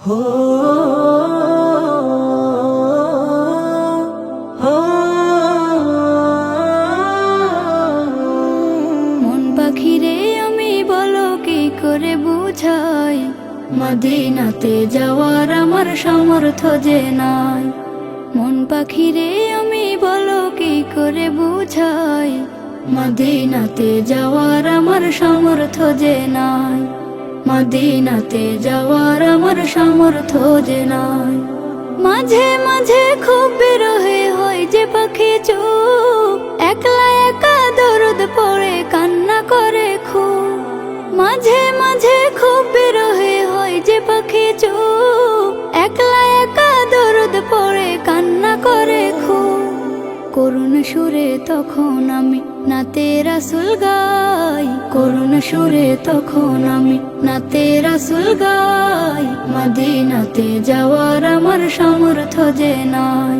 হো হো মন পাখিরে আমি বলো কি করে বুঝাই, মদিনাতে যাওয়ার আমার সামর্থ্য যে নাই। মন পাখিরে আমি বলো কি করে বুঝাই, মদিনাতে যাওয়ার আমার সামর্থ্য যে নাই। মদিনাতে যাওয়ার আমার সামর্থ্য যে নাই। মাঝে মাঝে খুব বিরহে হয় যে পাখি চুপ, একলা একা দরদ পড়ে কান্না করে খুব। মাঝে মাঝে খুব বিরহে হয় যে পাখি চুপ, একলা একা দরদ পড়ে কান্না করে খুব। করুণ সুরে তখন আমি নাতে রাসূল গাই, করুণ সুরে তখন আমি নাতে রাসূল গাই। মদিনাতে যাওয়ার আমার সামর্থ্য যে নাই,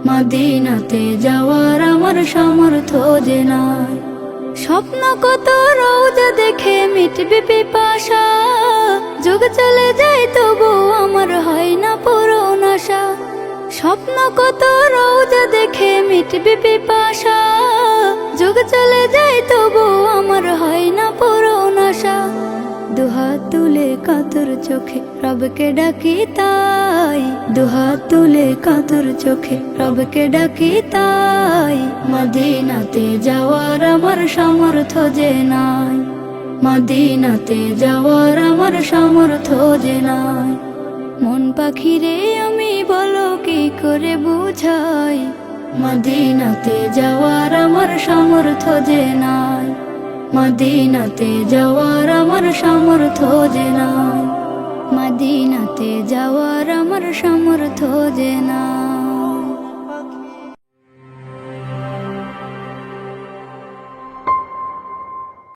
মদিনাতে যাওয়ার আমার সামর্থ্য যে নাই। স্বপ্ন কত রোজা দেখে মিটবে পিপাসা, যুগ চলে যায় তবু আমার হয় না পূরণ আশা। স্বপ্ন কত রোজা দেখে মিটবে পিপাসা, যুগ চলে যায় তবু আমার হয় না পূরণ আশা। দুহাত তুলে কাতর চোখে রবকে ডাকি তাই, দুহাত তুলে কাতর চোখে রবকে ডাকি তাই। মদিনাতে যাওয়ার আমার সামর্থ্য যে নাই, মদিনাতে যাওয়ার আমার সামর্থ্য যে নাই। মন পাখিরে আমি বলো কি করে বুঝাই, মদিনাতে যাওয়ার আমার সামর্থ্য যে নাই। মদিনাতে যাওয়ার আমার সামর্থ্য যে নাই, মদিনাতে যাওয়ার আমার সামর্থ্য যে নাই।